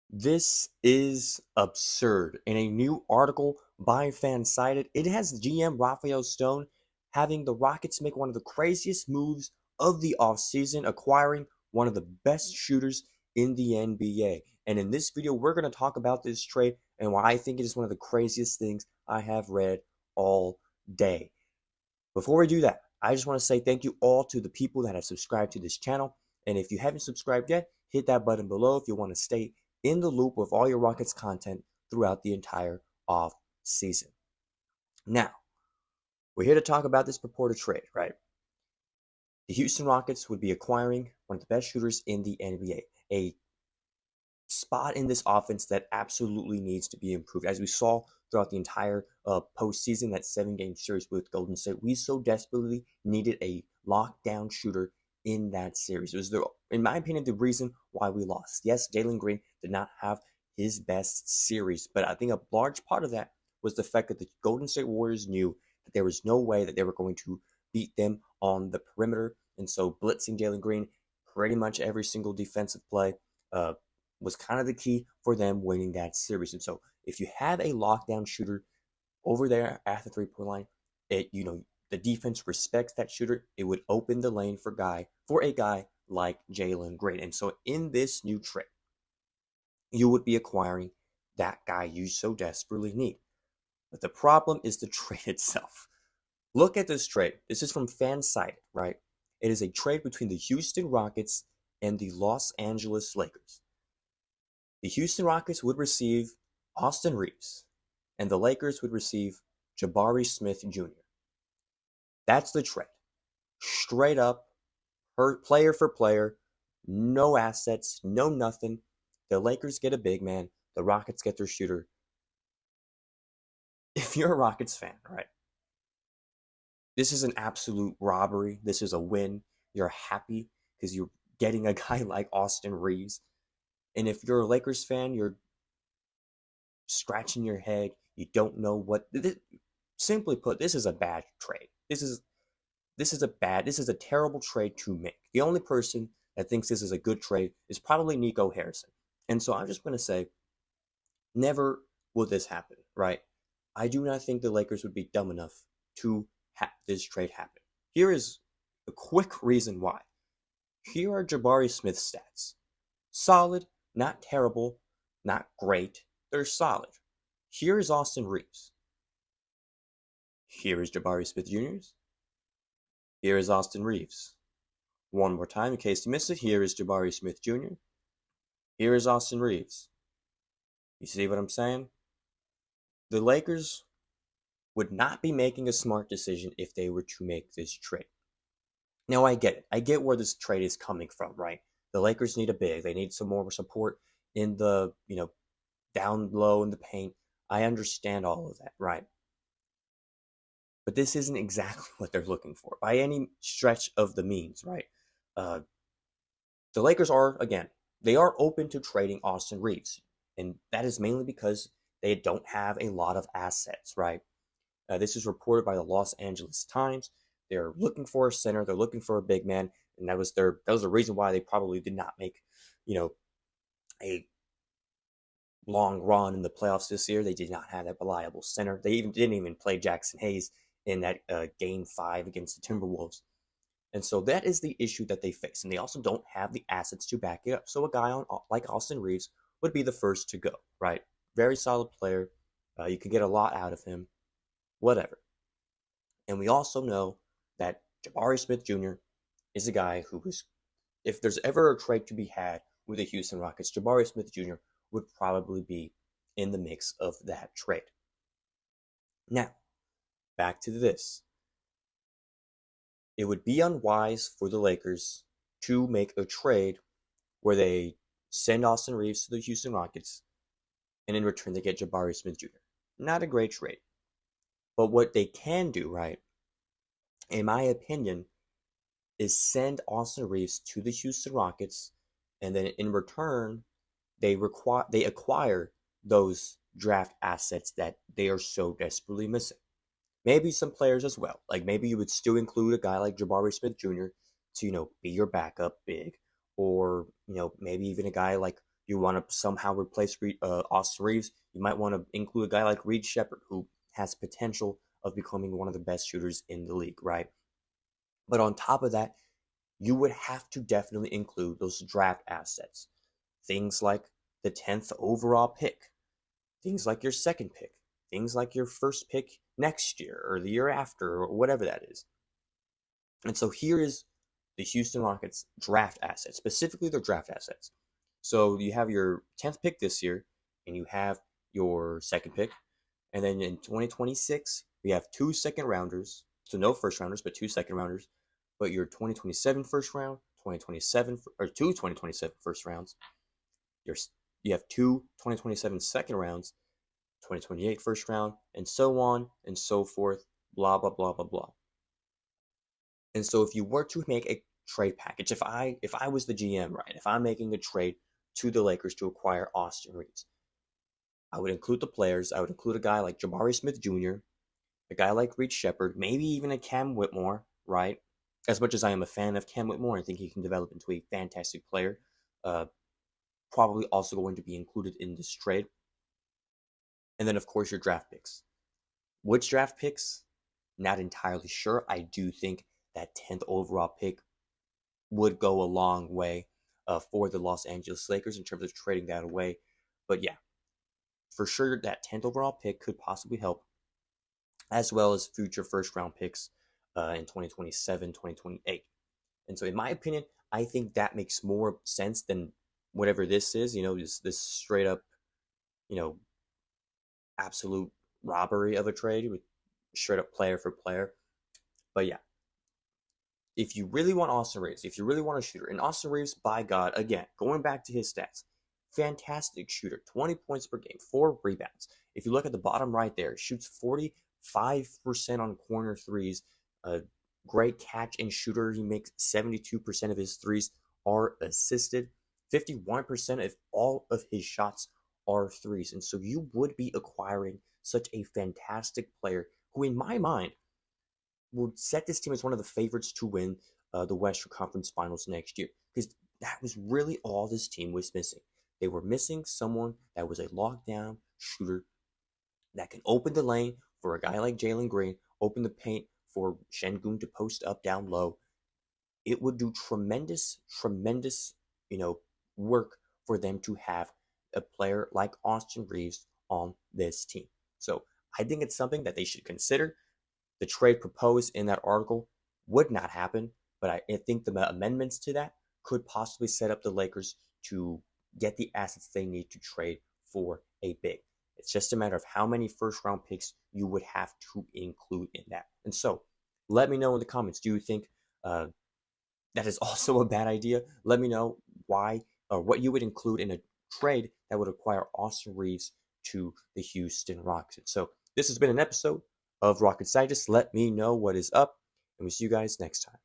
This is absurd. In a new article by FanSided, it has GM Rafael Stone having the Rockets make one of the craziest moves of the offseason, acquiring one of the best shooters in the NBA. And in this video, we're going to talk about this trade and why I think it is one of the craziest things I have read all day. Before we do that, I just want to say thank you all to the people that have subscribed to this channel. And if you haven't subscribed yet, hit that button below if you want to stay in the loop with all your Rockets content throughout the entire off season. Now, we're here to talk about this purported trade, right? The Houston Rockets would be acquiring one of the best shooters in the NBA, a spot in this offense that absolutely needs to be improved. As we saw throughout the entire postseason, that 7-game series with Golden State, we so desperately needed a lockdown shooter in that series. It was, in my opinion, the reason why we lost. Yes, Jalen Green did not have his best series, but I think a large part of that was the fact that the Golden State Warriors knew that there was no way that they were going to beat them on the perimeter, and so blitzing Jalen Green pretty much every single defensive play was kind of the key for them winning that series. And so if you have a lockdown shooter over there at the three-point line, the defense respects that shooter. It would open the lane for a guy like Jalen Green. And so in this new trade, you would be acquiring that guy you so desperately need. But the problem is the trade itself. Look at this trade. This is from FanSided, right? It is a trade between the Houston Rockets and the Los Angeles Lakers. The Houston Rockets would receive Austin Reaves, and the Lakers would receive Jabari Smith Jr. That's the trade. Straight up, player for player, no assets, no nothing. The Lakers get a big man. The Rockets get their shooter. If you're a Rockets fan, right, this is an absolute robbery. This is a win. You're happy because you're getting a guy like Austin Reaves. And if you're a Lakers fan, you're scratching your head. You don't know what. Simply put, this is a bad trade. This is a terrible trade to make. The only person that thinks this is a good trade is probably Nico Harrison. And so I'm just going to say, never will this happen, right? I do not think the Lakers would be dumb enough to have this trade happen. Here is a quick reason why. Here are Jabari Smith's stats. Solid, not terrible, not great. They're solid. Here is Austin Reaves. Here is Jabari Smith Jr.'s. Here is Austin Reaves. One more time in case you missed it. Here is Jabari Smith Jr. Here is Austin Reaves. You see what I'm saying? The Lakers would not be making a smart decision if they were to make this trade. Now, I get it. I get where this trade is coming from, right? The Lakers need a big. They need some more support in the, down low in the paint. I understand all of that, right? But this isn't exactly what they're looking for by any stretch of the means, right? The Lakers are, again, they are open to trading Austin Reaves. And that is mainly because they don't have a lot of assets, right? This is reported by the Los Angeles Times. They're looking for a center. They're looking for a big man. And that was the reason why they probably did not make, a long run in the playoffs this year. They did not have that reliable center. They didn't even play Jackson Hayes in that Game 5 against the Timberwolves. And so that is the issue that they face. And they also don't have the assets to back it up. So a guy like Austin Reaves would be the first to go, right? Very solid player. You can get a lot out of him. Whatever. And we also know that Jabari Smith Jr. is a guy who is, if there's ever a trade to be had with the Houston Rockets, Jabari Smith Jr. would probably be in the mix of that trade. Now, back to this. It would be unwise for the Lakers to make a trade where they send Austin Reaves to the Houston Rockets and in return they get Jabari Smith Jr. Not a great trade. But what they can do, right, in my opinion, is send Austin Reaves to the Houston Rockets, and then in return, they acquire those draft assets that they are so desperately missing. Maybe some players as well. Like maybe you would still include a guy like Jabari Smith Jr. to, be your backup big, or, maybe even a guy like You want to somehow replace Austin Reaves, you might want to include a guy like Reed Shepherd, who has potential of becoming one of the best shooters in the league, right? But on top of that, you would have to definitely include those draft assets. Things like the 10th overall pick, things like your second pick, things like your first pick next year or the year after or whatever that is. And so here is the Houston Rockets draft assets, specifically their draft assets. So you have your 10th pick this year, and you have your second pick. And then in 2026, we have 2 second rounders. So no first rounders, but 2 second rounders. But your 2027 first round, 2027, or 2 2027 first rounds. You have 2 2027 second rounds, 2028 first round, and so on and so forth, blah, blah, blah, blah, blah. And so if you were to make a trade package, if I was the GM, right, if I'm making a trade to the Lakers to acquire Austin Reaves, I would include the players. I would include a guy like Jabari Smith Jr., a guy like Reed Shepherd, maybe even a Cam Whitmore, right? As much as I am a fan of Cam Whitmore, I think he can develop into a fantastic player. Probably also going to be included in this trade. And then, of course, your draft picks. Which draft picks? Not entirely sure. I do think that 10th overall pick would go a long way for the Los Angeles Lakers in terms of trading that away. But yeah, for sure that 10th overall pick could possibly help, as well as future first-round picks in 2027, 2028. And so in my opinion, I think that makes more sense than whatever this is, this straight up, absolute robbery of a trade with straight up player for player. But yeah, if you really want Austin Reaves, if you really want a shooter, and Austin Reaves, by God, again, going back to his stats, fantastic shooter, 20 points per game, 4 rebounds. If you look at the bottom right there, shoots 45% on corner threes, a great catch and shooter. He makes 72% of his threes are assisted. 51% of all of his shots are threes. And so you would be acquiring such a fantastic player who, in my mind, would set this team as one of the favorites to win the Western Conference Finals next year. Because that was really all this team was missing. They were missing someone that was a lockdown shooter that can open the lane for a guy like Jalen Green, open the paint for Şengün to post up down low. It would do tremendous, work for them to have a player like Austin Reaves on this team. So I think it's something that they should consider. The trade proposed in that article would not happen, but I think the amendments to that could possibly set up the Lakers to get the assets they need to trade for a big. It's just a matter of how many first-round picks you would have to include in that. And so, let me know in the comments, do you think that is also a bad idea? Let me know why or what you would include in a trade that would acquire Austin Reaves to the Houston Rockets. So, this has been an episode of Rocket Scientist. Let me know what is up, and we'll see you guys next time.